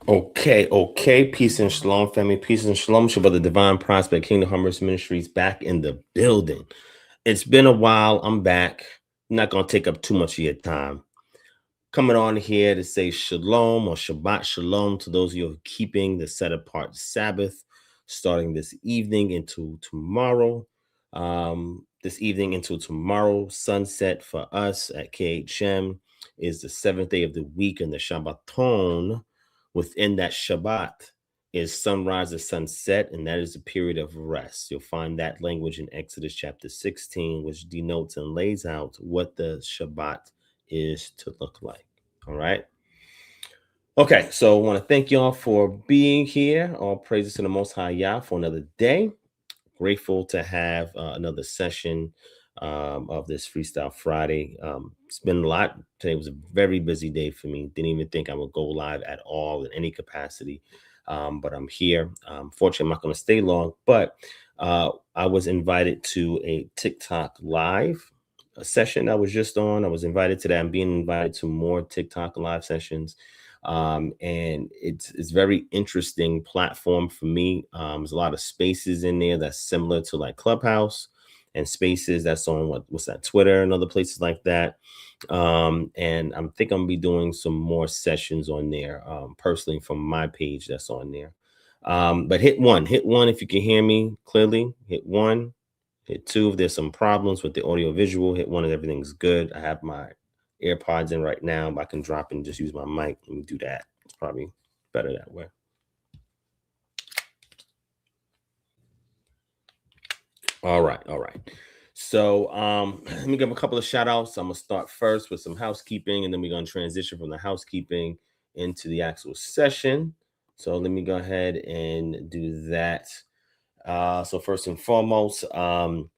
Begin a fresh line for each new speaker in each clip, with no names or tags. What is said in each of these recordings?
Okay. Peace and shalom, family. Peace and shalom. Shabbat, the Divine Prospect Kingdom Harbinger Ministries back in the building. It's been a while. I'm back. I'm not going to take up too much of your time. Coming on here to say shalom or Shabbat shalom to those of you who are keeping the set apart Sabbath starting this evening into tomorrow. Sunset for us at KHM is the seventh day of the week, and the Shabbaton within that Shabbat is sunrise to sunset, and that is a period of rest. You'll find that language in Exodus chapter 16, which denotes and lays out what the Shabbat is to look like. All right. Okay, so I want to thank y'all for being here. All praises to the Most High Yah for another day. Grateful to have another session of this Freestyle Friday. It's been a lot. Today was a very busy day for me. Didn't even think I would go live at all in any capacity, but I'm here. Fortunately, I'm not going to stay long, but I was invited to a TikTok live session I was just on. I was invited to that. I'm being invited to more TikTok live sessions. And it's very interesting platform for me. There's a lot of spaces in there that's similar to like Clubhouse, and spaces that's on what's that, Twitter and other places like that. And I'm think I'm gonna be doing some more sessions on there personally from my page that's on there. But hit one if you can hear me clearly. Hit one. Hit two if there's some problems with the audio visual. Hit one if everything's good. I have my AirPods in right now, but I can drop and just use my mic. Let me do that. It's probably better that way. All right. So let me give a couple of shout outs. I'm gonna start first with some housekeeping, and then we're gonna transition from the housekeeping into the actual session. So let me go ahead and do that. So first and foremost, the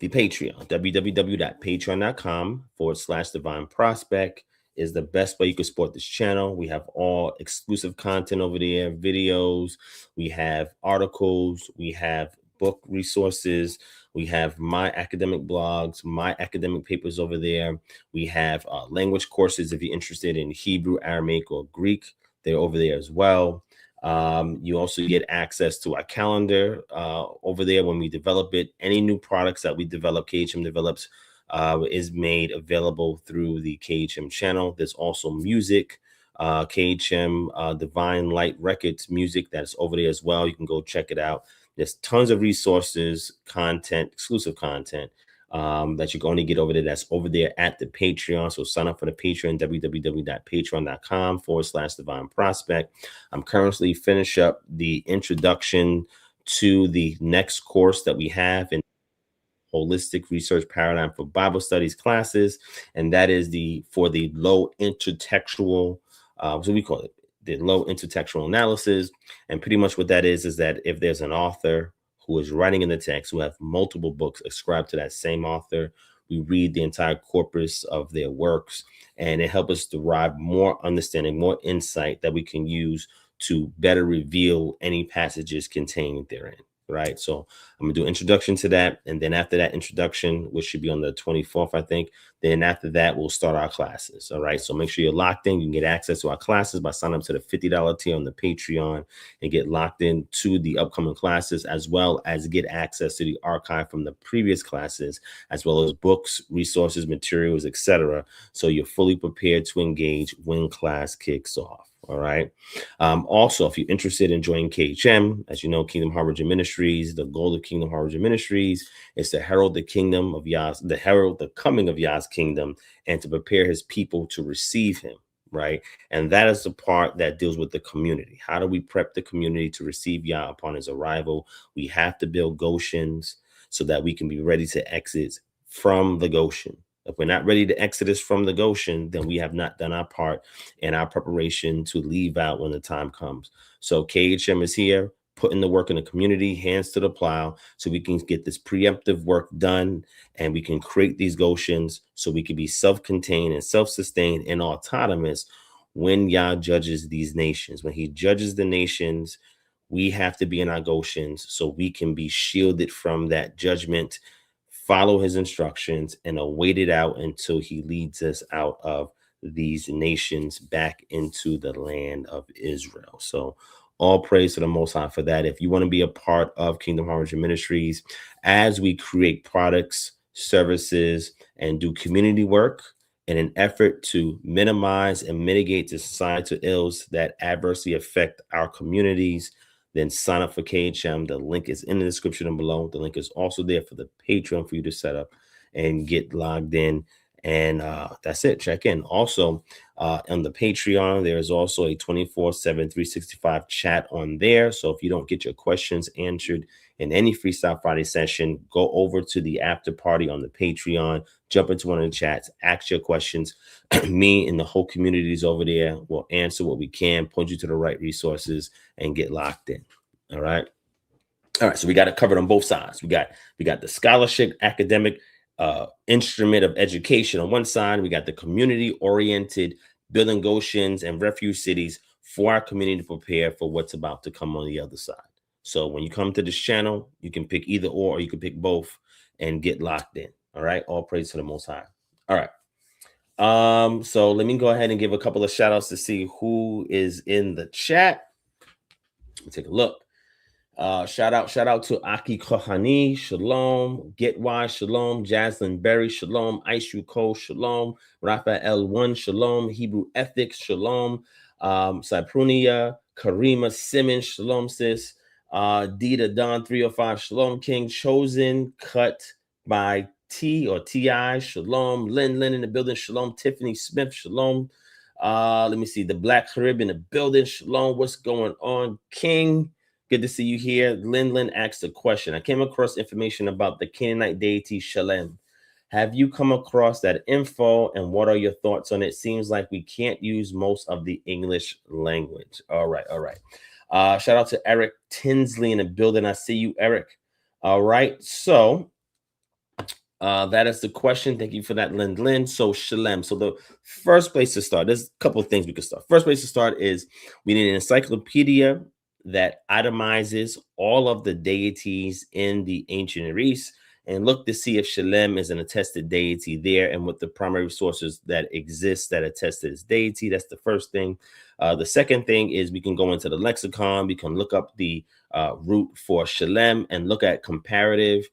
Patreon, www.patreon.com/divine prospect is the best way you can support this channel. We have all exclusive content over there, videos, we have articles, we have book resources, we have my academic blogs, my academic papers over there. We have language courses if you're interested in Hebrew, Aramaic, or Greek. They're over there as well. You also get access to our calendar over there when we develop it. Any new products that we develop, KHM develops, is made available through the KHM channel. There's also music, KHM Divine Light Records music that's over there as well. You can go check it out. There's tons of resources, content, exclusive content that you can only get over there. That's over there at the Patreon. So sign up for the Patreon, www.patreon.com/divine prospect. I'm currently finish up the introduction to the next course that we have in holistic research paradigm for Bible studies classes. And that is for the low intertextual, so we call it the low intertextual analysis. And pretty much what that is that if there's an author who is writing in the text, who have multiple books ascribed to that same author, we read the entire corpus of their works, and it helps us derive more understanding, more insight that we can use to better reveal any passages contained therein. Right. So I'm gonna do an introduction to that. And then after that introduction, which should be on the 24th, I think, then after that, we'll start our classes. All right. So make sure you're locked in. You can get access to our classes by signing up to the $50 tier on the Patreon and get locked in to the upcoming classes, as well as get access to the archive from the previous classes, as well as books, resources, materials, etc. So you're fully prepared to engage when class kicks off. All right. Also, if you're interested in joining KHM, as you know, Kingdom Harbinger Ministries, the goal of Kingdom Harbinger Ministries is to herald the kingdom of Yah's, herald the coming of Yah's kingdom, and to prepare his people to receive him. Right. And that is the part that deals with the community. How do we prep the community to receive Yah upon his arrival? We have to build Goshens so that we can be ready to exit from the Goshen. If we're not ready to exodus from the Goshen, then we have not done our part in our preparation to leave out when the time comes. So KHM is here, putting the work in the community, hands to the plow, so we can get this preemptive work done, and we can create these Goshens so we can be self-contained and self-sustained and autonomous when Yah judges these nations. When he judges the nations, we have to be in our Goshens so we can be shielded from that judgment, follow his instructions, and await it out until he leads us out of these nations back into the land of Israel. So all praise to the Most High for that. If you want to be a part of Kingdom Harbinger Ministries, as we create products, services, and do community work in an effort to minimize and mitigate the societal ills that adversely affect our communities, then sign up for KHM. The link is in the description below. The link is also there for the Patreon for you to set up and get logged in. And that's it. Check in. Also, on the Patreon, there is also a 24/7, 365 chat on there. So if you don't get your questions answered in any Freestyle Friday session, go over to the after party on the Patreon, jump into one of the chats, ask your questions. Me and the whole community is over there. We'll answer what we can, point you to the right resources, and get locked in. All right. All right. So we got it covered on both sides. We got the scholarship, academic instrument of education on one side. We got the community-oriented building Goshens and refuge cities for our community to prepare for what's about to come on the other side. So when you come to this channel, you can pick either or you can pick both and get locked in. All right. All praise to the Most High. All right. So let me go ahead and give a couple of shout outs to see who is in the chat. Let me take a look. Shout out to Aki Kohani, Shalom, Get Wise, Shalom, Jaslyn Berry, Shalom, Aishu Cole, Shalom, Raphael One, Shalom, Hebrew Ethics, Shalom, Cyprunia, Karima Simmons, Shalom, sis, Dita Don 305, Shalom King, Chosen, Cut by T or TI, Shalom, Lynn in the building, Shalom, Tiffany Smith, Shalom. Let me see, the Black Carib in the building, Shalom, what's going on, King? Good to see you here. Lin asked a question. I came across information about the Canaanite deity Shalem. Have you come across that info, and what are your thoughts on it? Seems like we can't use most of the English language. All right. Shout out to Eric Tinsley in the building. I see you, Eric. All right. So that is the question. Thank you for that, Lynn. So Shalem. So the first place to start, there's a couple of things we could start. First place to start is we need an encyclopedia that itemizes all of the deities in the ancient Near East and look to see if Shalem is an attested deity there and what the primary sources that exist that attest to this deity. That's the first thing. The second thing is we can go into the lexicon. We can look up the root for Shalem and look at comparative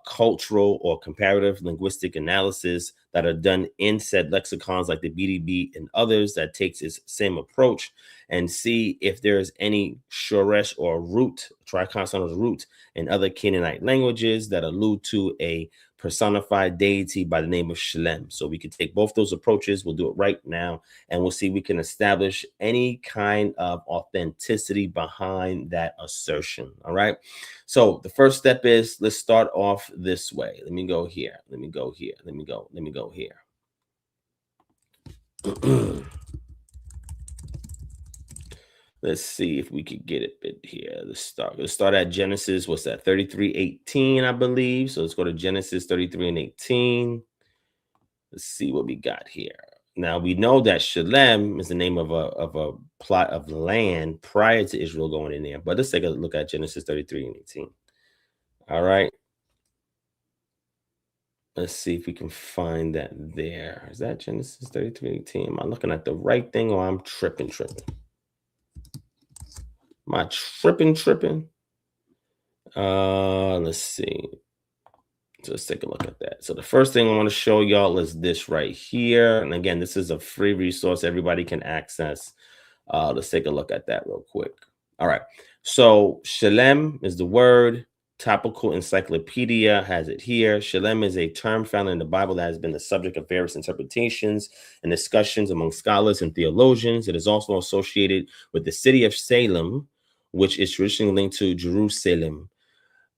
cultural or comparative linguistic analysis that are done in said lexicons like the BDB and others that takes this same approach and see if there's any shoresh or root, triconsonant root in other Canaanite languages that allude to a personified deity by the name of Shalem. So we can take both those approaches. We'll do it right now, and we'll see if we can establish any kind of authenticity behind that assertion. All right. So the first step is let's start off this way. Let me go here. Let me go here. Let's see if we could get it here. Let's start at Genesis. What's that? 33:18, I believe. So let's go to Genesis 33:18. Let's see what we got here. Now we know that Shalem is the name of a plot of land prior to Israel going in there. But let's take a look at Genesis 33:18. All right. Let's see if we can find that there. Is that Genesis 33:18? Am I looking at the right thing or I'm tripping? Am I tripping? Let's see. So let's take a look at that. So the first thing I want to show y'all is this right here. And again, this is a free resource everybody can access. Let's take a look at that real quick. All right. So Shalem is the word. Topical Encyclopedia has it here. Shalem is a term found in the Bible that has been the subject of various interpretations and discussions among scholars and theologians. It is also associated with the city of Salem, which is traditionally linked to Jerusalem.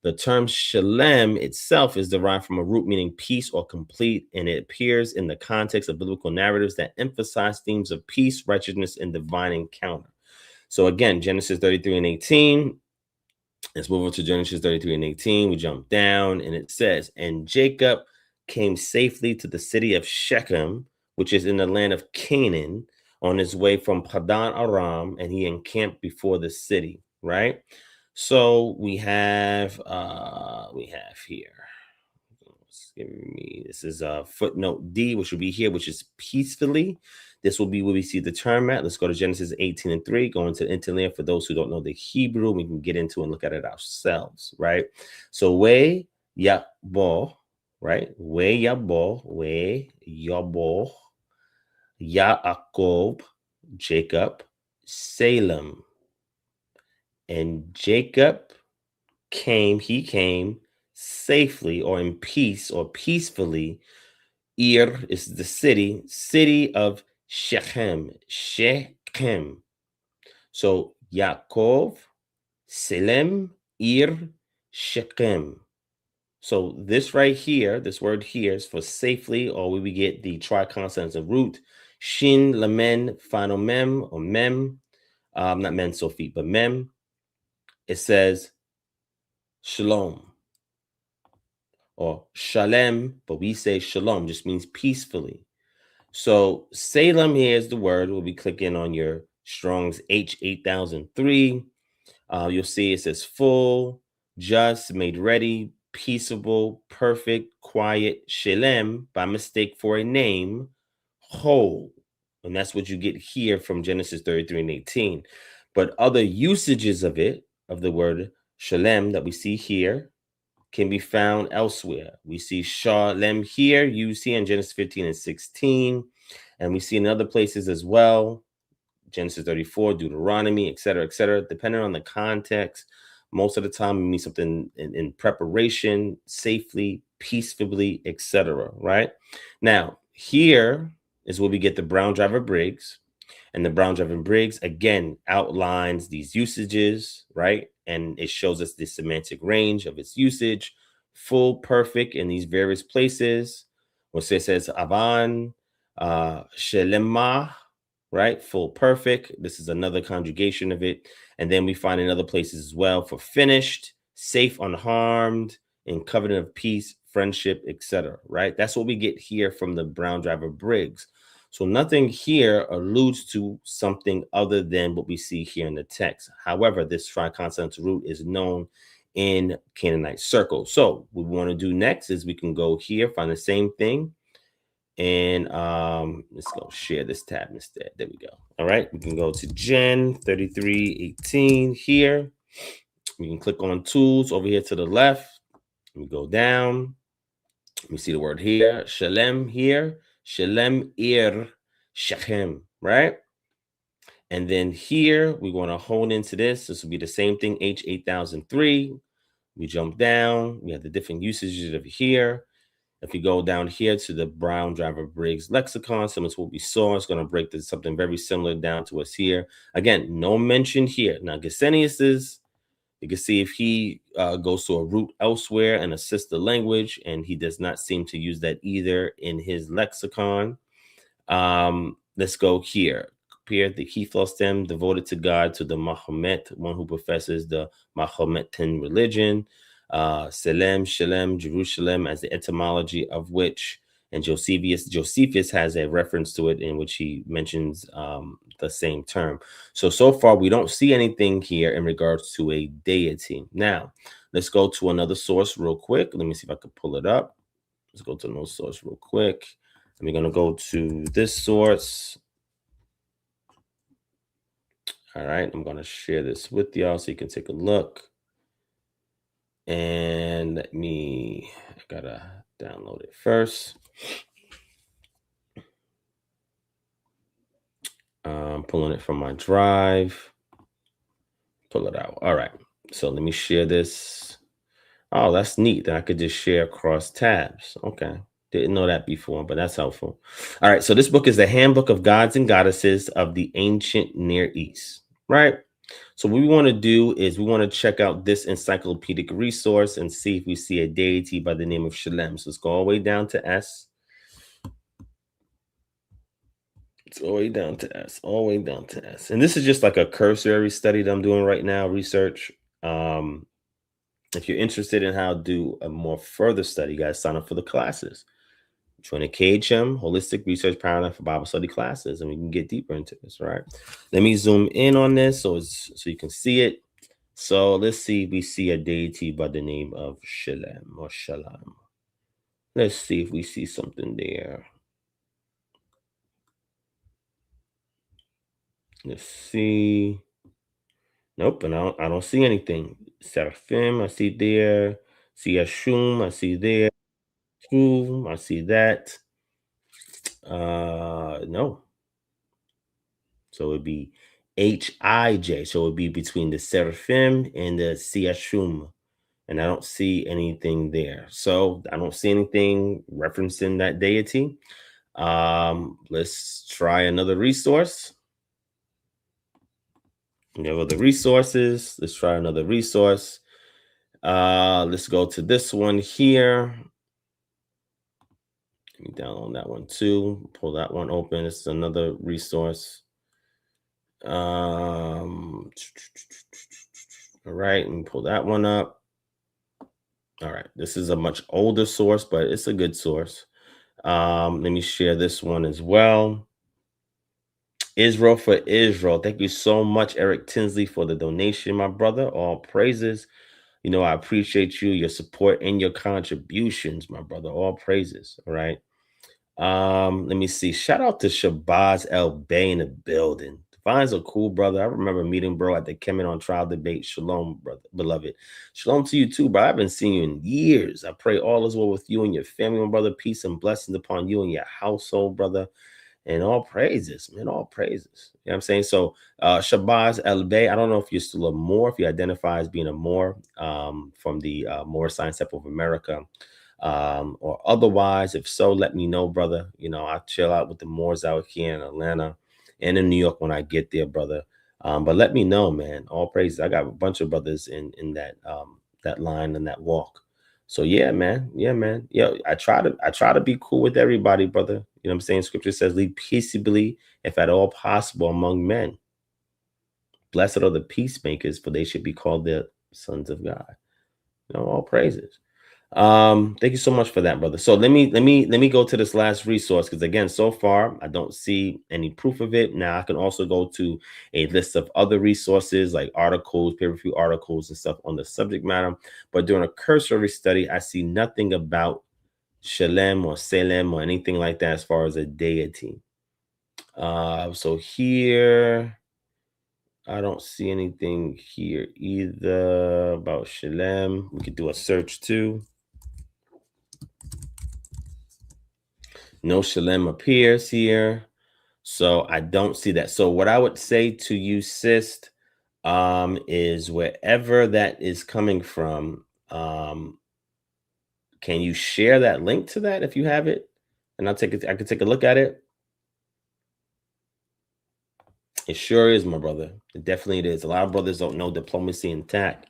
The term Shalem itself is derived from a root meaning peace or complete, and it appears in the context of biblical narratives that emphasize themes of peace, righteousness, and divine encounter. So again, Genesis 33:18. Let's move on to Genesis 33:18. We jump down and it says, and Jacob came safely to the city of Shechem, which is in the land of Canaan, on his way from Padan Aram, and he encamped before the city, right? So we have here. Give me, this is footnote D, which will be here, which is peacefully. This will be where we see the term at. Let's go to Genesis 18:3, go into the interlinear for those who don't know the Hebrew. We can get into and look at it ourselves, right? So we yabo, right? We yabo, Yaakov, Jacob, Salem, and Jacob he came safely or in peace or peacefully. Ir is the city of Shechem. So Yaakov, Salem, Ir, Shechem. So this right here, this word here is for safely, or we get the triconsonants of root. Shin, lamen, final mem, or mem. Not men, Sophie, but mem. It says shalom or shalem, but we say shalom, just means peacefully. So Salem here is the word. We'll be clicking on your Strong's H8003. You'll see it says full, just, made ready, peaceable, perfect, quiet, shalem, by mistake for a name, whole. And that's what you get here from Genesis 33 and 18. But other usages of it, of the word shalem that we see here, can be found elsewhere. We see shalem here, you see in Genesis 15 and 16, and we see in other places as well, Genesis 34, Deuteronomy, etc., depending on the context. Most of the time, it means something in preparation, safely, peacefully, etc., right? Now, here is where we get the Brown Driver Briggs. And the Brown Driver Briggs, again, outlines these usages, right? And it shows us the semantic range of its usage, full, perfect in these various places. When it says avan, shelema, right? Full, perfect. This is another conjugation of it. And then we find in other places as well for finished, safe, unharmed, in covenant of peace, friendship, etc., right? That's what we get here from the Brown Driver Briggs. So nothing here alludes to something other than what we see here in the text. However, this triconsonant root is known in Canaanite circles. So what we want to do next is we can go here, find the same thing, and let's go share this tab instead. There we go. All right, we can go to Gen 3318 here. We can click on tools over here to the left. We go down. We see the word here, Shalem here, Shalem ir Shechem, right? And then here we want to hone into this. This will be the same thing, H8003. We jump down. We have the different usages of here. If we go down here to the Brown Driver Briggs lexicon, similar to what we saw, it's going to break this something very similar down to us here. Again, no mention here. Now, Gesenius is, you can see if he goes to a root elsewhere and assists the language, and he does not seem to use that either in his lexicon. Let's go here. Here, the Kefal stem devoted to God, to the Mahomet, one who professes the Mahometan religion. Selem, Shalem, Jerusalem, as the etymology of which, and Josephus has a reference to it in which he mentions the same term. So far, we don't see anything here in regards to a deity. Now, let's go to another source real quick. Let me see if I can pull it up. Let's go to another source real quick. And we're going to go to this source. All right, I'm going to share this with y'all so you can take a look. And I gotta download it first. I'm pulling it from my drive. Pull it out. All right, so let me share this. Oh, that's neat that I could just share across tabs. Okay, didn't know that before, but that's helpful. All right, so this book is the Handbook of Gods and Goddesses of the Ancient Near East, right? So what we want to do is we want to check out this encyclopedic resource and see if we see a deity by the name of Shalem. So let's go all the way down to S. It's all the way down to S, all the way down to S. And this is just like a cursory study that I'm doing right now, research. If you're interested in how to do a more further study, you guys sign up for the classes. Join a KHM, Holistic Research Paradigm for Bible Study classes, and we can get deeper into this, right? Let me zoom in on this so you can see it. So let's see if we see a deity by the name of Shalem or Shalom. Let's see if we see something there. Let's see. Nope, and I don't see anything. Seraphim, I see there. See Ashum, I see there. Shum, I see that. No. So it'd be Hij. So it'd be between the Seraphim and the Siashum. And I don't see anything there. So I don't see anything referencing that deity. Let's try another resource. We have other resources. Let's try another resource. Let's go to this one here. Let me download that one too. Pull that one open. It's another resource. All right, and pull that one up. All right, this is a much older source, but it's a good source. Let me share this one as well. Israel for Israel. Thank you so much, Eric Tinsley, for the donation, my brother. All praises. You know, I appreciate you, your support, and your contributions, my brother. All praises. All right. Let me see. Shout out to Shabazz El Bay in the building. Divine's a cool brother. I remember meeting bro at the Kemet on Trial debate. Shalom, brother, beloved. Shalom to you too, bro. I haven't seen you in years. I pray all is well with you and your family, my brother. Peace and blessings upon you and your household, brother. And all praises, man. All praises. You know what I'm saying? So Shabazz El Bay, I don't know if you're still a Moor, if you identify as being a Moor from the Moor Science Temple of America. Or otherwise, if so, let me know, brother. You know, I chill out with the Moors out here in Atlanta and in New York when I get there, brother. But let me know, man. All praises. I got a bunch of brothers in that line and that walk. So yeah, man. Yeah, man. Yeah, I try to be cool with everybody, brother. You know what I'm saying? Scripture says, "Live peaceably, if at all possible, among men. Blessed are the peacemakers, for they should be called the sons of God." You know, all praises. Thank you so much for that, brother. So let me go to this last resource, because again, so far I don't see any proof of it. Now I can also go to a list of other resources like articles, peer-reviewed articles and stuff on the subject matter, but during a cursory study I see nothing about Shalem or Salem or anything like that as far as a deity. So here I don't see anything here either about Shalem. We could do a search too. No Shalem appears here. So I don't see that. So what I would say to you, sis, is wherever that is coming from, can you share that link to that if you have it? And I could take a look at it. It sure is, my brother. It definitely is. A lot of brothers don't know diplomacy intact.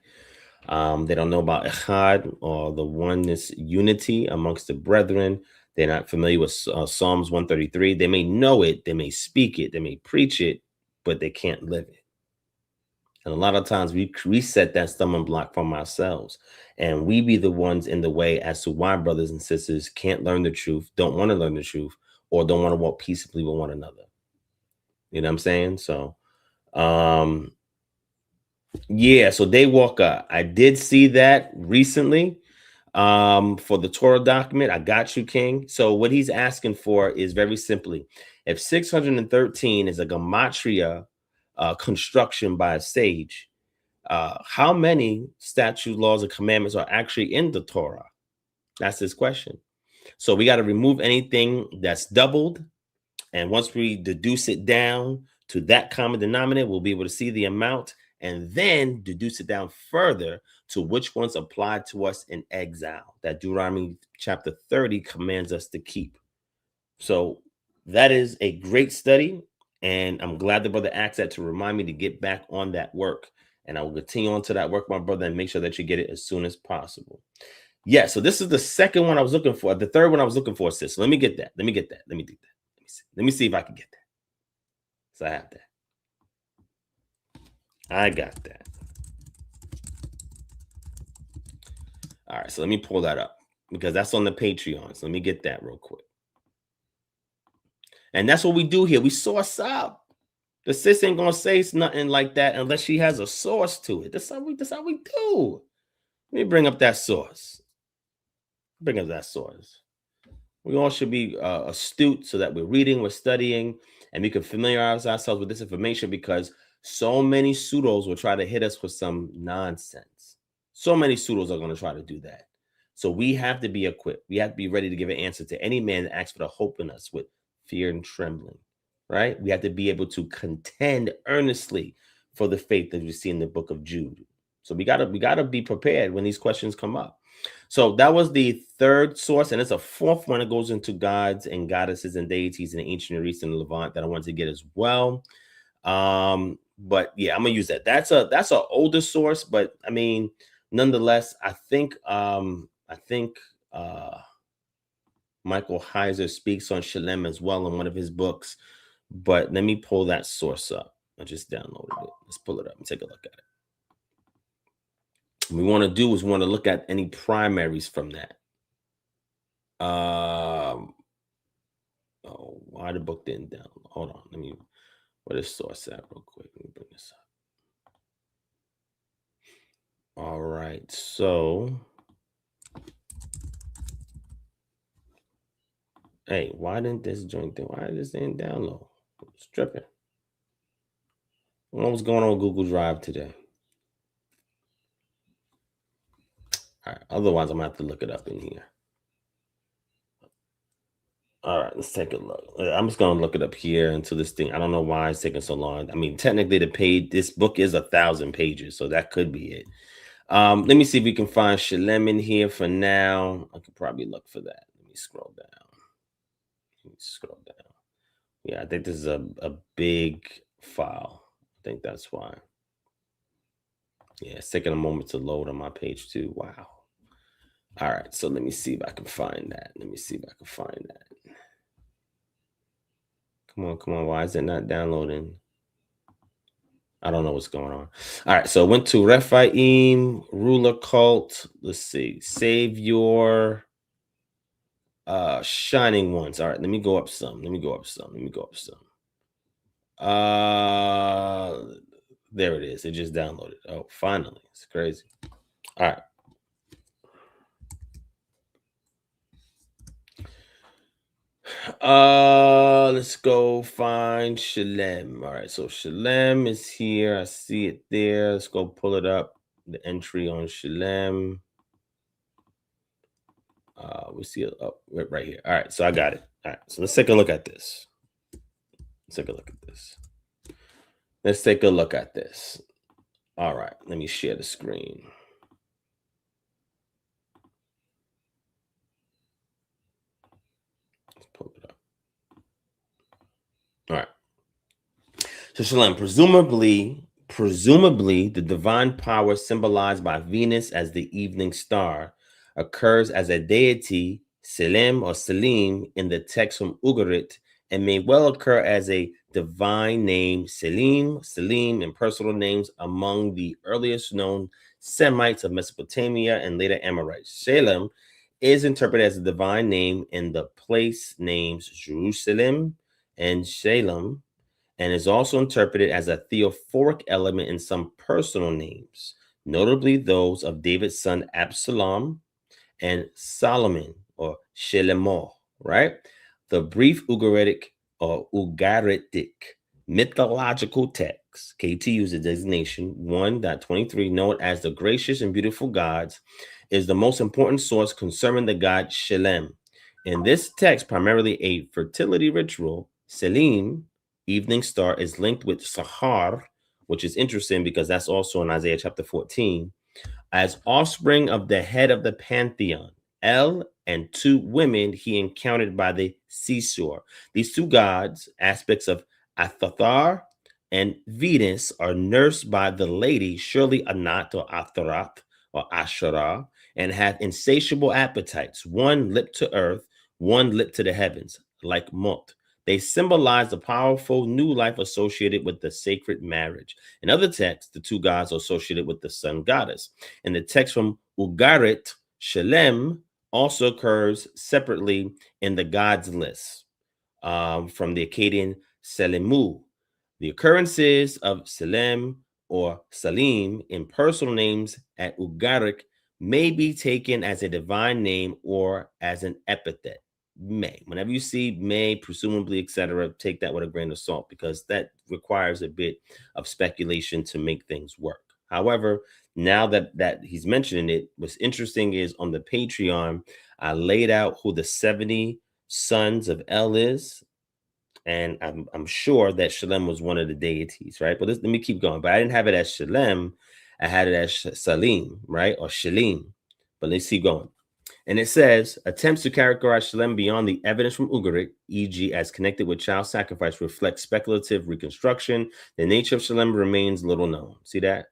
They don't know about Echad or the oneness unity amongst the brethren. They're not familiar with Psalms 133. They may know it, they may speak it, they may preach it, but they can't live it. And a lot of times we set that stumbling block from ourselves, and we be the ones in the way as to why brothers and sisters can't learn the truth, don't want to learn the truth, or don't want to walk peaceably with one another. You know what I'm saying? So, yeah, so they walk up. I did see that recently for the Torah document. I got you, King. So what he's asking for is very simply, if 613 is a gematria construction by a sage, how many statutes, laws, and commandments are actually in the Torah? That's his question. So we got to remove anything that's doubled. And once we deduce it down to that common denominator, we'll be able to see the amount and then deduce it down further to which ones apply to us in exile that Deuteronomy chapter 30 commands us to keep. So that is a great study. And I'm glad the brother asked that to remind me to get back on that work. And I will continue on to that work, my brother, and make sure that you get it as soon as possible. Yeah, so this is the second one I was looking for. The third one I was looking for, sis. So let me get that. Let me get that. Let me do that. Let me see if I can get that. So I have that. I got that. All right, so let me pull that up because that's on the Patreon. So let me get that real quick. And that's what we do here. We source up. The sis ain't gonna say nothing like that unless she has a source to it. That's how we do. Let me bring up that source. Bring up that source. We all should be astute so that we're reading, we're studying, and we can familiarize ourselves with this information, because so many pseudos will try to hit us with some nonsense. So many pseudos are going to try to do that. So we have to be equipped. We have to be ready to give an answer to any man that asks for the hope in us with fear and trembling, right? We have to be able to contend earnestly for the faith that we see in the book of Jude. So we gotta be prepared when these questions come up. So that was the third source, and it's a fourth one that goes into gods and goddesses and deities in the ancient Near East and Levant that I wanted to get as well. But yeah, I'm gonna use that. That's an older source, but I mean, nonetheless, I think Michael Heiser speaks on Shalem as well in one of his books. But let me pull that source up. I just downloaded it. Let's pull it up and take a look at it. What we want to do is we want to look at any primaries from that. Oh, why the book didn't download? Hold on. Where is source at real quick? Let me bring this up. All right. So, hey, why didn't this joint thing? Why did this didn't download? It's tripping. I don't know what's going on with Google Drive today. All right. Otherwise, I'm going to have to look it up in here. All right, let's take a look. I'm just going to look it up here until this thing. I don't know why it's taking so long. I mean, technically, this book is 1,000 pages, so that could be it. Let me see if we can find Shalem in here for now. I could probably look for that. Let me scroll down. Yeah, I think this is a big file. I think that's why. Yeah, it's taking a moment to load on my page too. Wow. All right, so let me see if I can find that. Come on. Why is it not downloading? I don't know what's going on. All right, so I went to Rephaim, ruler cult. Let's see. Save your shining ones. All right, let me go up some. There it is. It just downloaded. Oh, finally. It's crazy. All right. Let's go find Shalem. All right, so Shalem is here. I see it there. Let's go pull it up. The entry on Shalem. We see it up right here. All right, so I got it. All right, so let's take a look at this. All right, let me share the screen. Let's pull it up. All right. So Shalem, presumably the divine power symbolized by Venus as the evening star occurs as a deity, Selem or Selim, in the text from Ugarit, and may well occur as a divine name, Selim, and personal names among the earliest known Semites of Mesopotamia and later Amorites. Shalem is interpreted as a divine name in the place names Jerusalem and Shalem, and is also interpreted as a theophoric element in some personal names, notably those of David's son Absalom and Solomon or Shelemoth, right? The brief Ugaritic or Ugaritic mythological text, KT uses the designation 1.23, known as the gracious and beautiful gods, is the most important source concerning the god Shalem. In this text, primarily a fertility ritual, Selim, evening star, is linked with Sahar, which is interesting because that's also in Isaiah chapter 14, as offspring of the head of the pantheon, El, and two women he encountered by the seashore. These two gods, aspects of Athathar and Venus, are nursed by the lady, surely Anat or Atharath or Asherah, and have insatiable appetites, one lip to earth, one lip to the heavens, like Mot. They symbolize the powerful new life associated with the sacred marriage. In other texts, the two gods are associated with the sun goddess. In the text from Ugarit, Shalem also occurs separately in the gods list from the Akkadian Selemu. The occurrences of Selem or Salim in personal names at Ugarit may be taken as a divine name or as an epithet. may. Whenever you see may, presumably, etc., take that with a grain of salt, because that requires a bit of speculation to make things work. However, now that he's mentioning it, what's interesting is on the Patreon, I laid out who the 70 sons of El is. And I'm sure that Shalem was one of the deities, right? But let me keep going. But I didn't have it as Shalem. I had it as Salim, right? Or Shalim. But let's keep going. And it says, attempts to characterize Shalem beyond the evidence from Ugarit, e.g. as connected with child sacrifice, reflect speculative reconstruction. The nature of Shalem remains little known. See that?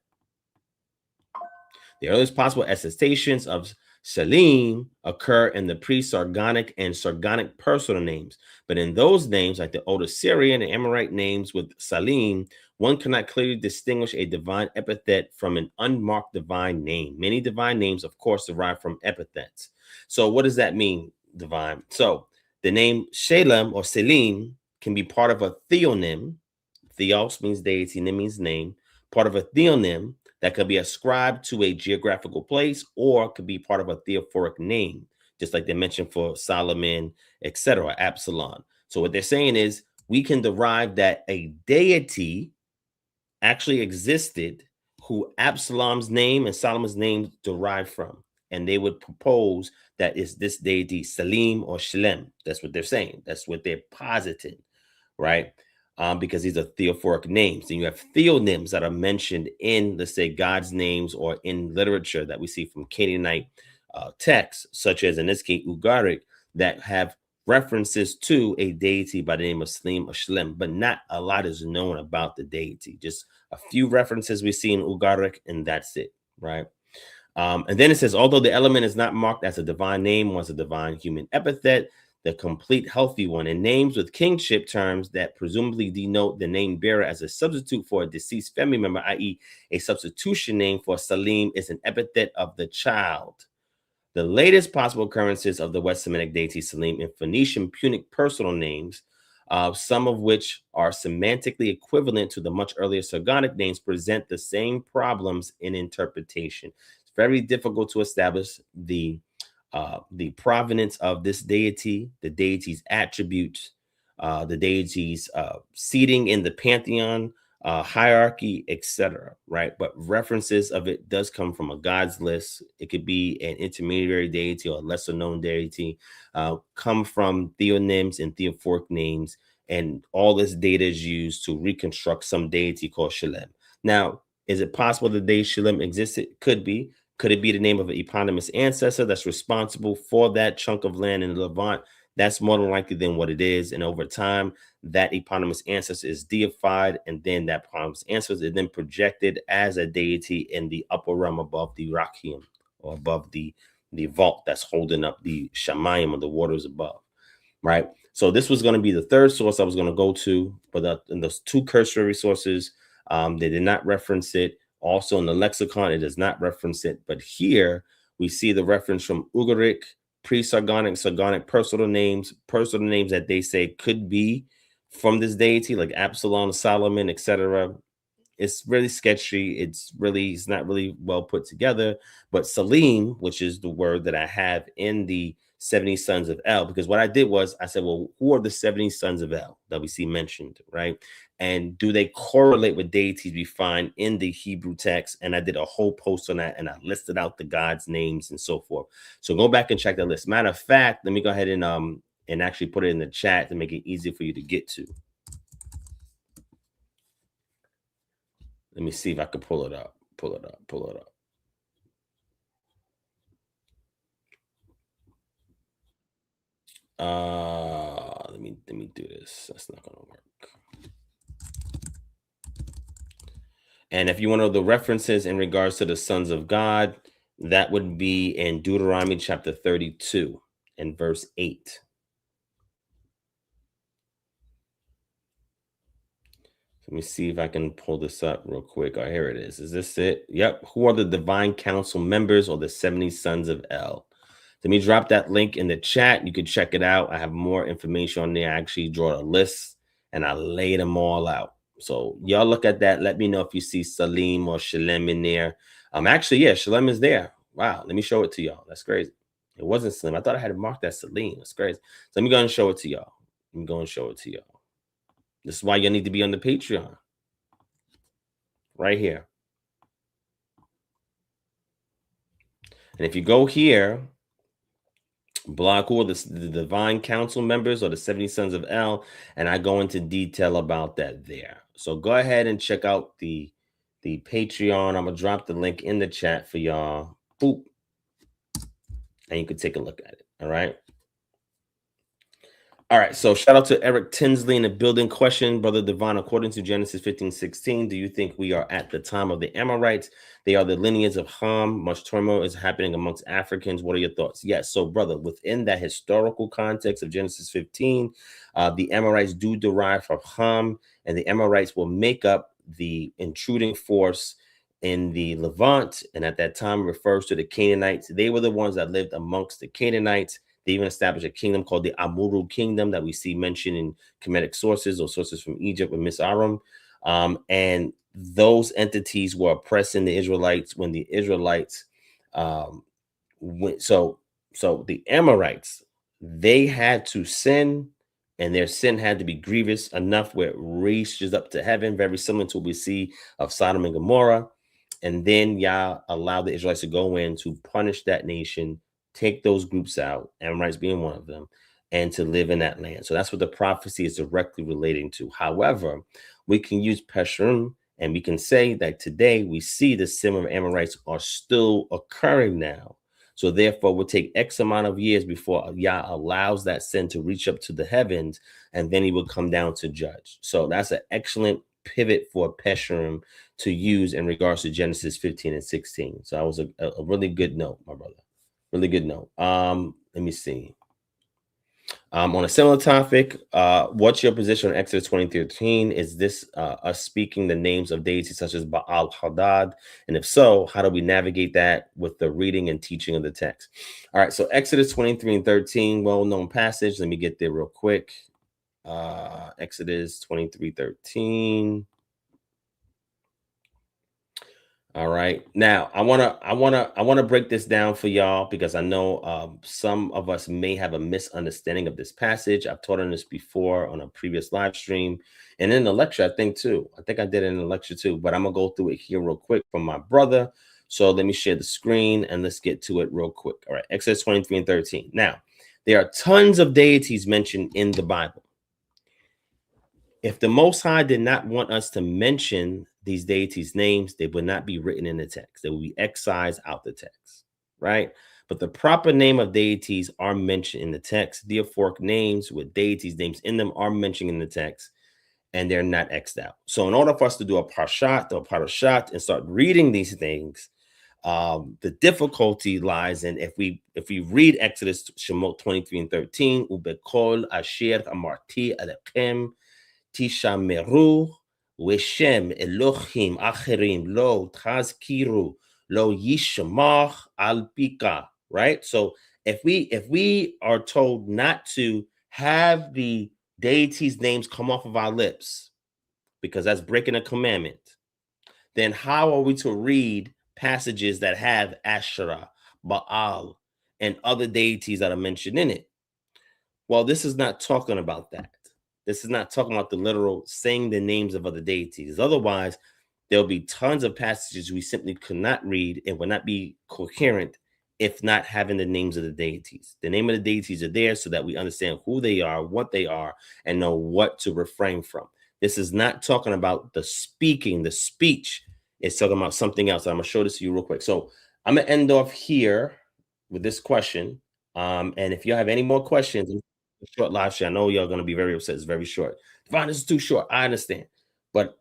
The earliest possible attestations of Salim occur in the pre-Sargonic and Sargonic personal names. But in those names, like the Old Assyrian and Amorite names with Salim, one cannot clearly distinguish a divine epithet from an unmarked divine name. Many divine names, of course, derive from epithets. So what does that mean, divine? So the name Shalem or Selim can be part of a theonym. Theos means deity, nim means name. Part of a theonym that could be ascribed to a geographical place, or could be part of a theophoric name, just like they mentioned for Solomon, etc., Absalom. So what they're saying is we can derive that a deity actually existed who Absalom's name and Solomon's name derived from. And they would propose that is this deity Salim or Shalem. That's what they're saying. That's what they're positing, right? Because these are theophoric names. And you have theonyms that are mentioned in, let's say, God's names or in literature that we see from Canaanite texts, such as in this case, Ugaric, that have references to a deity by the name of Salim or Shalem, but not a lot is known about the deity. Just a few references we see in Ugaric, and that's it, right? And then it says, although the element is not marked as a divine name or as a divine human epithet, the complete healthy one, and names with kingship terms that presumably denote the name bearer as a substitute for a deceased family member, i.e. a substitution name for Salim, is an epithet of the child. The latest possible occurrences of the West Semitic deity Salim in Phoenician Punic personal names, some of which are semantically equivalent to the much earlier Sargonic names, present the same problems in interpretation. It's very difficult to establish the provenance of this deity, the deity's attributes, the deity's seating in the pantheon, hierarchy, etc. Right? But references of it does come from a God's list. It could be an intermediary deity or a lesser known deity, come from theonyms and theophoric names, and all this data is used to reconstruct some deity called Shalem. Now, is it possible the deity Shalem existed? Could be. Could it be the name of an eponymous ancestor that's responsible for that chunk of land in Levant? That's more than likely than what it is. And over time, that eponymous ancestor is deified, and then that eponymous ancestor is then projected as a deity in the upper realm above the Rakim, or above the vault that's holding up the Shamayim, or the waters above, right? So this was going to be the third source I was going to go to, but in those two cursory sources, they did not reference it. Also in the lexicon, it does not reference it. But here we see the reference from Ugaric, pre-Sargonic, Sargonic personal names that they say could be from this deity, like Absalom, Solomon, etc. It's really sketchy. It's not really well put together. But Salim, which is the word that I have in the 70 sons of El, because what I did was I said, well, who are the 70 sons of El that we see mentioned, right? And do they correlate with deities we find in the Hebrew text? And I did a whole post on that, and I listed out the gods' names and so forth. So go back and check that list. Matter of fact, let me go ahead and actually put it in the chat to make it easy for you to get to. Let me see if I can pull it up. Pull it up. Let me do this. That's not gonna work. And if you want to know the references in regards to the sons of God, that would be in Deuteronomy chapter 32 and verse 8. Let me see if I can pull this up real quick. Oh, here it is. Is this it? Yep. Who are the divine council members, or the 70 sons of El? Let me drop that link in the chat. You can check it out. I have more information on there. I actually draw a list and I laid them all out. So y'all look at that. Let me know if you see Salim or Shalem in there. Actually, yeah, Shalem is there. Wow. Let me show it to y'all. That's crazy. It wasn't Slim. I thought I had it marked as Celine. That's crazy. So let me go and show it to y'all. This is why you need to be on the Patreon. Right here. And if you go here, block all the divine council members or the 70 sons of El, and I go into detail about that there. So go ahead and check out the Patreon. I'm gonna drop the link in the chat for y'all. Boop. And you can take a look at it. All right. All right, so shout out to Eric Tinsley in the building. Question, Brother Devon, according to Genesis 15:16, do you think we are at the time of the Amorites? They are the lineage of Ham. Much turmoil is happening amongst Africans. What are your thoughts? Yes, so brother, within that historical context of Genesis 15, the Amorites do derive from Ham, and the Amorites will make up the intruding force in the Levant, and at that time refers to the Canaanites. They were the ones that lived amongst the Canaanites. They even established a kingdom called the Amuru kingdom that we see mentioned in Kemetic sources or sources from Egypt with Miss Aram. And those entities were oppressing the Israelites when the Israelites went. So the Amorites, they had to sin, and their sin had to be grievous enough where it reaches up to heaven, very similar to what we see of Sodom and Gomorrah. And then Yah allowed the Israelites to go in to punish that nation, take those groups out, Amorites being one of them, and to live in that land. So that's what the prophecy is directly relating to. However, we can use Peshurim, and we can say that today we see the sin of Amorites are still occurring now. So therefore, we'll take X amount of years before Yah allows that sin to reach up to the heavens, and then he will come down to judge. So that's an excellent pivot for Peshurim to use in regards to Genesis 15 and 16. So that was a really good note, my brother. Really good note. Let me see. On a similar topic, what's your position on Exodus 20:13? Is this us speaking the names of deities such as Baal Hadad? And if so, how do we navigate that with the reading and teaching of the text? All right, so Exodus 23:13, well-known passage. Let me get there real quick. Exodus 23:13. All right. Now I wanna break this down for y'all because I know some of us may have a misunderstanding of this passage. I've taught on this before on a previous live stream and in the lecture, I think too. I think I did it in the lecture too, but I'm gonna go through it here real quick from my brother. So let me share the screen and let's get to it real quick. All right, Exodus 23:13. Now, there are tons of deities mentioned in the Bible. If the Most High did not want us to mention these deities' names, they would not be written in the text. They will be excised out the text, right? But the proper name of deities are mentioned in the text. Theophoric names with deities' names in them are mentioned in the text, and they're not X'd out. So in order for us to do a parshat or parashat and start reading these things, the difficulty lies in if we read Exodus Shemot 23:13, Ubekol asher amarti alechem Tishameru Weshem Elohim Acherim Lo Tazkiru Lo Yishmach Alpika. Right. So if we are told not to have the deities' names come off of our lips because that's breaking a commandment, then how are we to read passages that have Asherah, Baal, and other deities that are mentioned in it? Well, this is not talking about that. This is not talking about the literal saying the names of other deities. Otherwise, there'll be tons of passages we simply could not read and would not be coherent if not having the names of the deities. The name of the deities are there so that we understand who they are, what they are, and know what to refrain from. This is not talking about the speaking, the speech. It's talking about something else. I'm going to show this to you real quick. So I'm going to end off here with this question. And if you have any more questions, short live stream. I know y'all gonna be very upset. It's very short. Devon, this is too short. I understand, but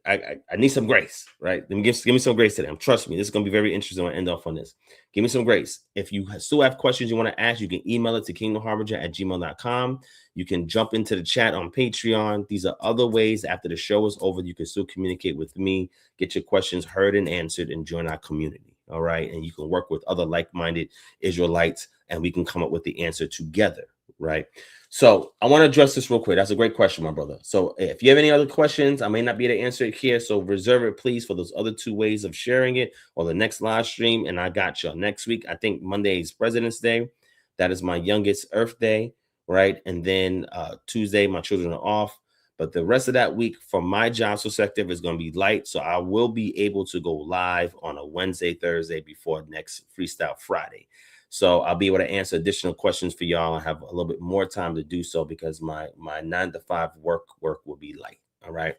I need some grace, right? Let me give me some grace today. Trust me, this is gonna be very interesting. I'll end off on this. Give me some grace. If you still have questions you want to ask, you can email it to kingdomharbinger@gmail.com. You can jump into the chat on Patreon. These are other ways after the show is over. You can still communicate with me, get your questions heard and answered, and join our community. All right. And you can work with other like-minded Israelites, and we can come up with the answer together. Right. So I want to address this real quick. That's a great question, my brother. So if you have any other questions, I may not be able to answer it here. So reserve it, please, for those other two ways of sharing it or the next live stream. And I got you next week. I think Monday is President's Day. That is my youngest Earth Day, right? And then Tuesday, my children are off. But the rest of that week, from my job perspective, is going to be light. So I will be able to go live on a Wednesday, Thursday before next Freestyle Friday. So I'll be able to answer additional questions for y'all and have a little bit more time to do so because my 9 to 5 work will be light. All right.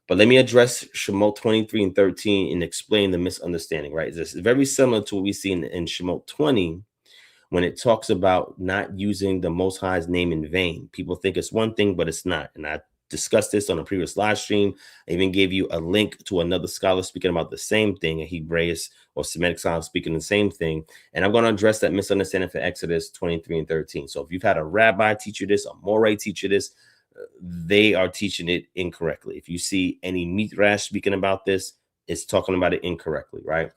But let me address Shemot 23 and 13 and explain the misunderstanding, right? This is very similar to what we see in Shemot 20 when it talks about not using the Most High's name in vain. People think it's one thing, but it's not. And I discussed this on a previous live stream. I even gave you a link to another scholar speaking about the same thing, a Hebraeus or Semitic scholar speaking the same thing. And I'm going to address that misunderstanding for Exodus 23 and 13. So if you've had a rabbi teach you this, a Moray teach you this, they are teaching it incorrectly. If you see any midrash speaking about this, it's talking about it incorrectly, right?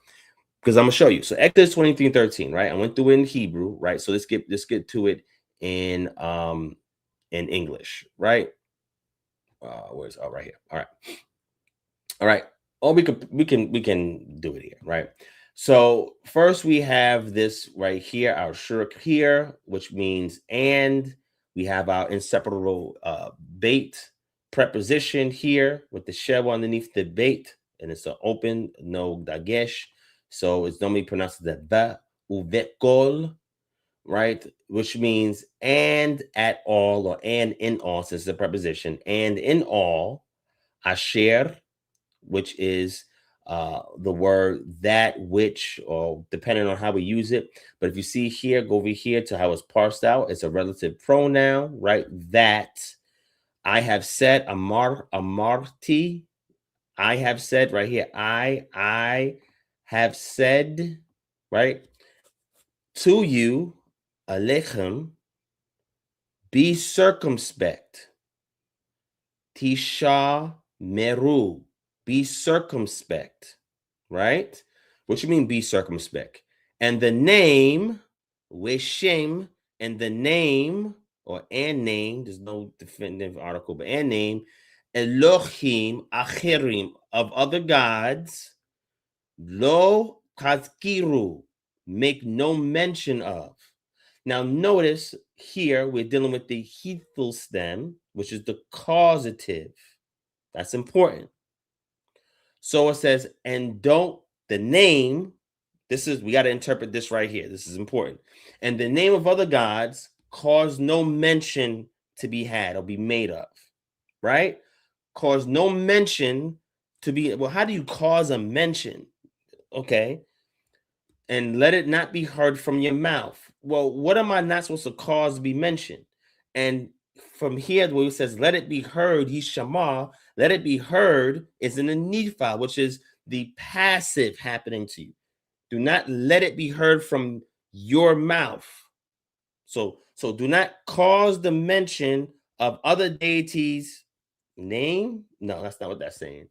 Because I'm gonna show you. So Exodus 23 and 13, right? I went through it in Hebrew, right? So let's get to it in English, right? Where's right here? All right. Oh, we can do it here, right? So first we have this right here, our shuruk here, which means and. We have our inseparable bait preposition here with the shell underneath the bait, and it's an open, no dagesh. So it's normally pronounced the va uvekol, right? Which means and at all or and in all, since it's a preposition, and in all, asher, which is the word that which, or depending on how we use it. But if you see here, go over here to how it's parsed out. It's a relative pronoun, right? That I have said, amarti. I have said right here. I have said, right? To you, alechem, be circumspect. Tisha meru, be circumspect, right? What you mean be circumspect? And the name, Weshem, and the name, or and name, there's no definitive article, but and name, Elohim acherim, of other gods, lo tazkiru, make no mention of. Now notice here we're dealing with the hethal stem, which is the causative. That's important. So it says, and don't, the name, this is, we got to interpret this right here. This is important. And the name of other gods cause no mention to be had or be made of, right? Cause no mention to be, well, how do you cause a mention? Okay. And let it not be heard from your mouth. Well, what am I not supposed to cause to be mentioned? And from here, where it says, let it be heard, Yishama, let it be heard is in the Nephi, which is the passive happening to you. Do not let it be heard from your mouth. So do not cause the mention of other deities' name. No, that's not what that's saying.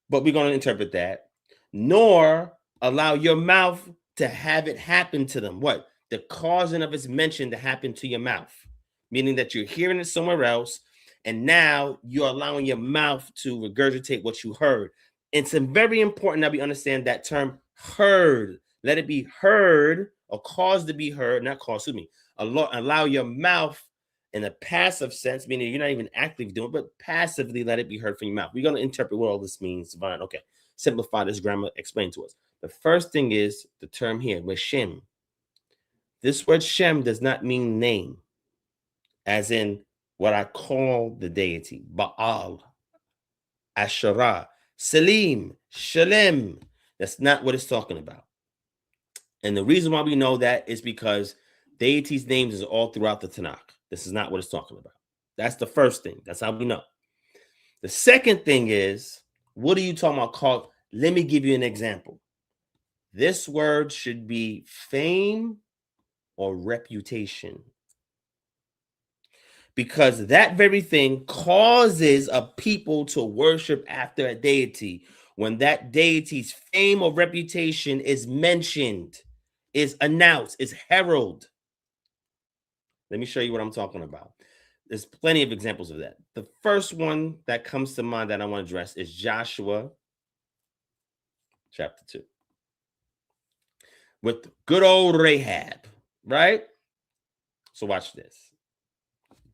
But we're going to interpret that. Nor allow your mouth to have it happen to them. What? The causing of its mention to happen to your mouth. Meaning that you're hearing it somewhere else, and now you're allowing your mouth to regurgitate what you heard. It's very important that we understand that term heard. Let it be heard or cause to be heard, not cause, excuse me. Allow your mouth in a passive sense, meaning you're not even actively doing it, but passively let it be heard from your mouth. We're going to interpret what all this means. Fine. Okay. Simplify this grammar, explain to us. The first thing is the term here, Shem. This word Shem does not mean name, as in what I call the deity, Baal, Asherah, Selim, Shalem. That's not what it's talking about. And the reason why we know that is because deities' names is all throughout the Tanakh. This is not what it's talking about. That's the first thing. That's how we know. The second thing is, what are you talking about called? Let me give you an example. This word should be fame or reputation. Because that very thing causes a people to worship after a deity when that deity's fame or reputation is mentioned, is announced, is heralded. Let me show you what I'm talking about. There's plenty of examples of that. The first one that comes to mind that I want to address is Joshua chapter 2. With good old Rahab, right? So watch this.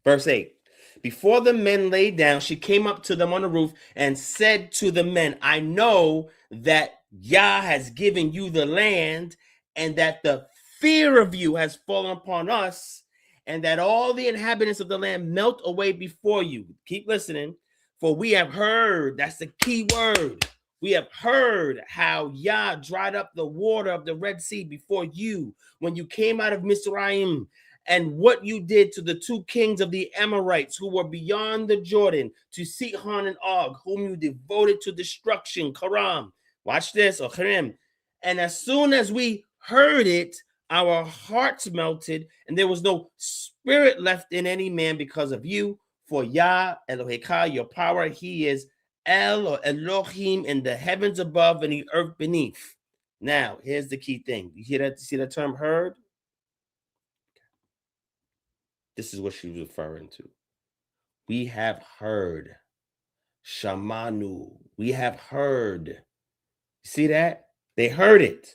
Verse 8. Before the men lay down, she came up to them on the roof and said to the men, I know that Yah has given you the land, and that the fear of you has fallen upon us, and that all the inhabitants of the land melt away before you. Keep listening. For we have heard, that's the key word. We have heard how Yah dried up the water of the Red Sea before you when you came out of Mizraim, and what you did to the two kings of the Amorites who were beyond the Jordan, to Sihon and Og, whom you devoted to destruction, Karam. Watch this, or Karim. And as soon as we heard it, our hearts melted, and there was no spirit left in any man because of you. For Yah, Eloheka, your power, he is El or Elohim in the heavens above and the earth beneath. Now, here's the key thing. You hear that? See the term heard? This is what she was referring to. We have heard. Shamanu. We have heard. See that? They heard it.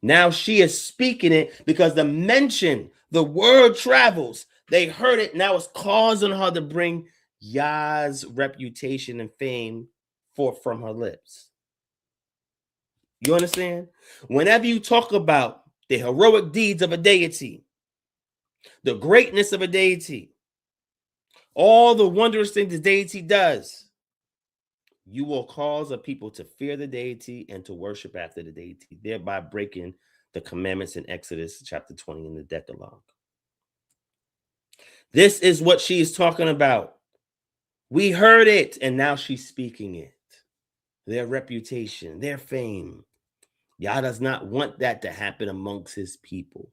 Now she is speaking it because the mention, the word travels. They heard it. Now it's causing her to bring Yah's reputation and fame forth from her lips. You understand? Whenever you talk about the heroic deeds of a deity, the greatness of a deity, all the wondrous things the deity does, you will cause a people to fear the deity and to worship after the deity, thereby breaking the commandments in Exodus chapter 20 in the Decalogue. This is what she is talking about. We heard it, and now she's speaking it. Their reputation, their fame. Yah does not want that to happen amongst his people.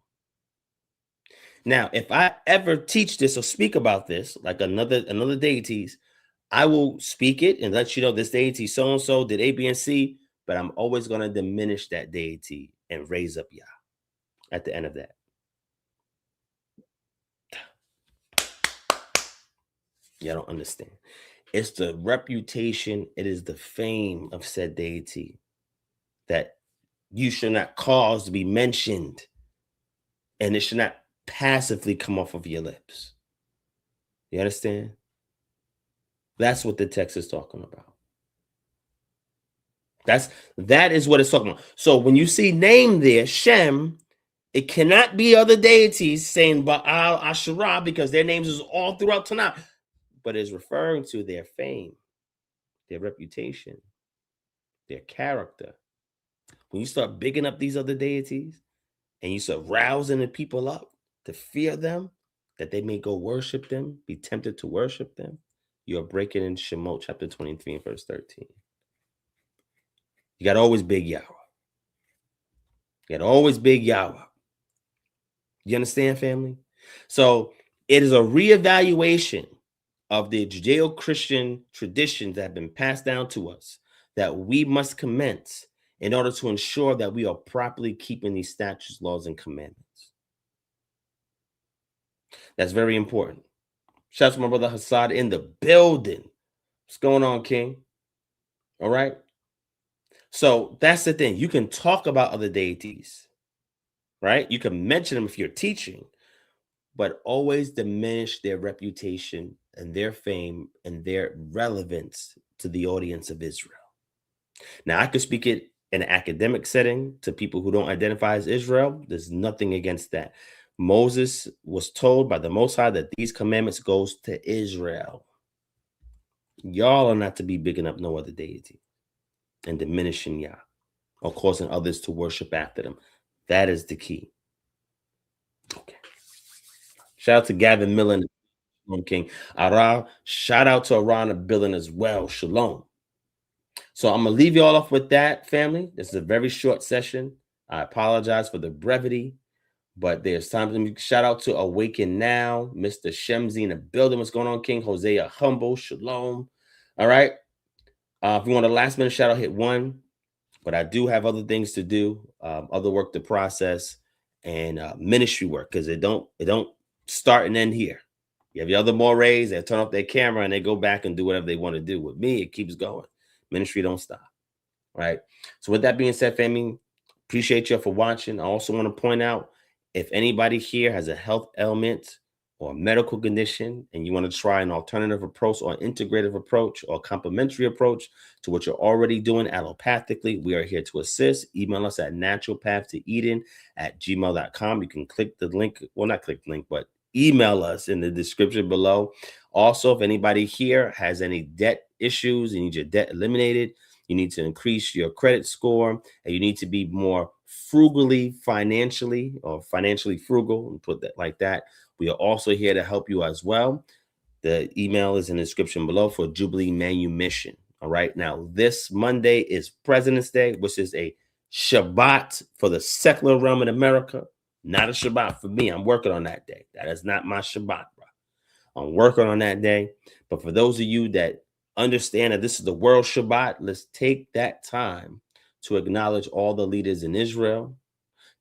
Now, if I ever teach this or speak about this, like another deities, I will speak it and let you know this deity so-and-so did A, B, and C, but I'm always going to diminish that deity and raise up Yah at the end of that. Y'all don't understand. It's the reputation, it is the fame of said deity that you should not cause to be mentioned, and it should not passively come off of your lips. You understand? That's what the text is talking about. That is what it's talking about. So when you see name there, Shem, it cannot be other deities saying Baal, Asherah, because their names is all throughout Tanakh, but is referring to their fame, their reputation, their character. When you start bigging up these other deities and you start rousing the people up to fear them, that they may go worship them, be tempted to worship them, you're breaking in Shemot chapter 23 and verse 13. You got to always big Yahweh. You got to always big Yahweh. You understand, family? So it is a reevaluation of the Judeo-Christian traditions that have been passed down to us that we must commence in order to ensure that we are properly keeping these statutes, laws, and commandments. That's very important. Shout out to my brother Hassad in the building. What's going on, King? All right. So that's the thing. You can talk about other deities, right? You can mention them if you're teaching, but always diminish their reputation and their fame and their relevance to the audience of Israel. Now, I could speak it in an academic setting to people who don't identify as Israel. There's nothing against that. Moses was told by the Most High that these commandments goes to Israel. Y'all are not to be bigging up no other deity and diminishing Yah or causing others to worship after them. That is the key. Okay. Shout out to Gavin Millen, King. Ara, shout out to Aran Billen as well. Shalom. So I'm going to leave you all off with that, family. This is a very short session. I apologize for the brevity, but there's time to shout out to Awaken Now, Mr. Shemzi in the building. What's going on, King? Hosea Humble, Shalom. All right. If you want a last minute shout out, hit 1. But I do have other things to do, other work to process, and ministry work, because it don't start and end here. You have your other mores, they turn off their camera and they go back and do whatever they want to do. With me, it keeps going. Ministry don't stop. Right. So with that being said, family, appreciate you for watching. I also want to point out, if anybody here has a health ailment or a medical condition, and you want to try an alternative approach or integrative approach or complementary approach to what you're already doing allopathically, we are here to assist. Email us at naturalpathtoeden@gmail.com. You can click the link, well, not click the link, but email us in the description below. Also, if anybody here has any debt issues, you need your debt eliminated, you need to increase your credit score, and you need to be more financially frugal, and put that like that. We are also here to help you as well. The email is in the description below for Jubilee Manumission. All right. Now, this Monday is President's Day, which is a Shabbat for the secular realm in America. Not a Shabbat for me. I'm working on that day. That is not my Shabbat, bro. I'm working on that day. But for those of you that understand that this is the world Shabbat, let's take that time to acknowledge all the leaders in Israel.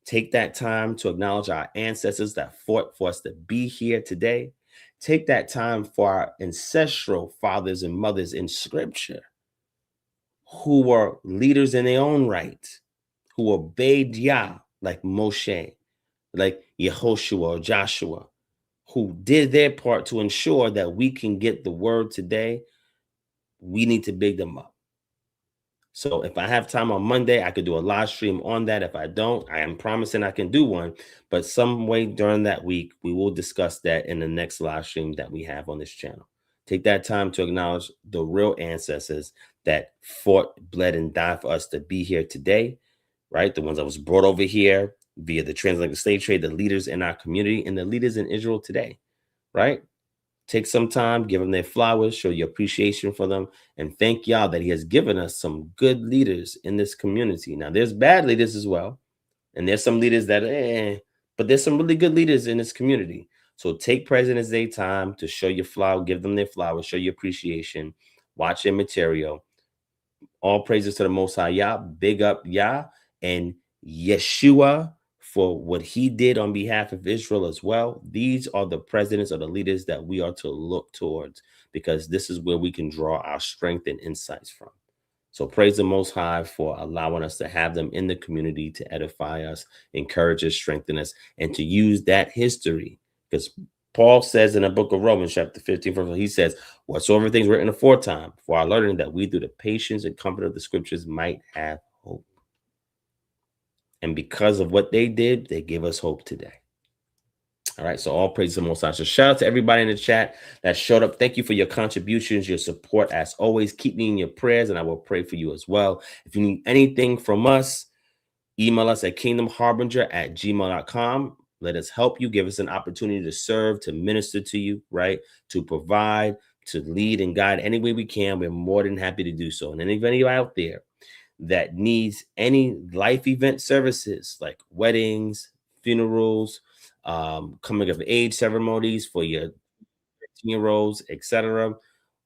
Take that time to acknowledge our ancestors that fought for us to be here today. Take that time for our ancestral fathers and mothers in scripture who were leaders in their own right, who obeyed Yah like Moshe, like Yehoshua or Joshua, who did their part to ensure that we can get the word today. We need to big them up. So if I have time on Monday, I could do a live stream on that. If I don't, I am promising I can do one. But some way during that week, we will discuss that in the next live stream that we have on this channel. Take that time to acknowledge the real ancestors that fought, bled, and died for us to be here today, right? The ones that was brought over here via the transatlantic slave trade, the leaders in our community, and the leaders in Israel today, right? Take some time, give them their flowers, show your appreciation for them, and thank Yah that he has given us some good leaders in this community. Now, there's bad leaders as well, and there's some leaders that, but there's some really good leaders in this community. So take President's Day time to show your flower, give them their flowers, show your appreciation, watch their material. All praises to the Most High Yah, big up Yah, and Yeshua for what he did on behalf of Israel as well. These are the presidents or the leaders that we are to look towards, because this is where we can draw our strength and insights from. So praise the Most High for allowing us to have them in the community to edify us, encourage us, strengthen us, and to use that history. Because Paul says in the book of Romans, chapter 15, he says, whatsoever things written aforetime for our learning, that we through the patience and comfort of the scriptures might have hope. And because of what they did, they give us hope today. All right. So all praise to the Most High. So shout out to everybody in the chat that showed up. Thank you for your contributions, your support. As always, keep me in your prayers, and I will pray for you as well. If you need anything from us, email us at kingdomharbinger@gmail.com. Let us help you. Give us an opportunity to serve, to minister to you, right? To provide, to lead and guide any way we can. We're more than happy to do so. And anybody out there that needs any life event services like weddings, funerals, coming of age ceremonies for your 13-year-olds, etc.,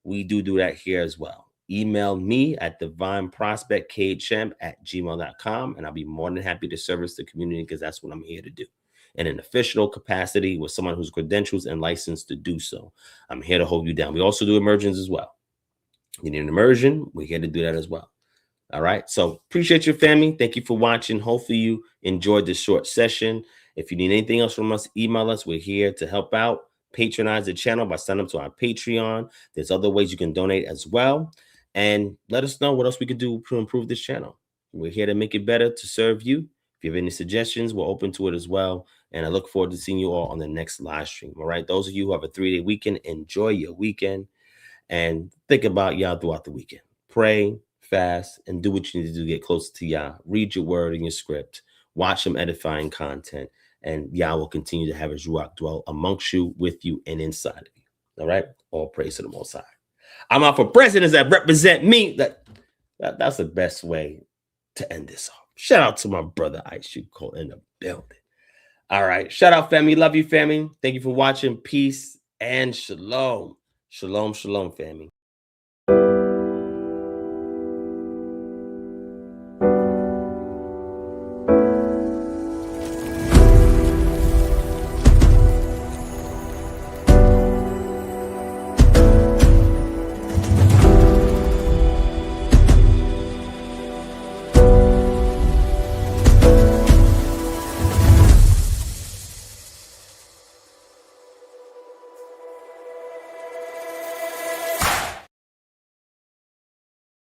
we do that here as well. Email me at divineprospectkhm@gmail.com, and I'll be more than happy to service the community, because that's what I'm here to do. In an official capacity with someone who's credentials and licensed to do so. I'm here to hold you down. We also do immersions as well. You need an immersion, we're here to do that as well. All right. So appreciate your family. Thank you for watching. Hopefully you enjoyed this short session. If you need anything else from us, email us. We're here to help out. Patronize the channel by signing up to our Patreon. There's other ways you can donate as well. And let us know what else we could do to improve this channel. We're here to make it better, to serve you. If you have any suggestions, we're open to it as well. And I look forward to seeing you all on the next live stream. All right. Those of you who have a 3-day weekend, enjoy your weekend and think about Yah throughout the weekend. Pray, fast, and do what you need to do to get closer to Yah. Read your word and your script. Watch some edifying content, and Yah will continue to have his Ruach dwell amongst you, with you, and inside of you. All right? All praise to the Most High. I'm out for presidents that represent me. That's the best way to end this off. Shout out to my brother Ice Cole in the building. All right. Shout out, family. Love you, family. Thank you for watching. Peace and shalom. Shalom, shalom, family.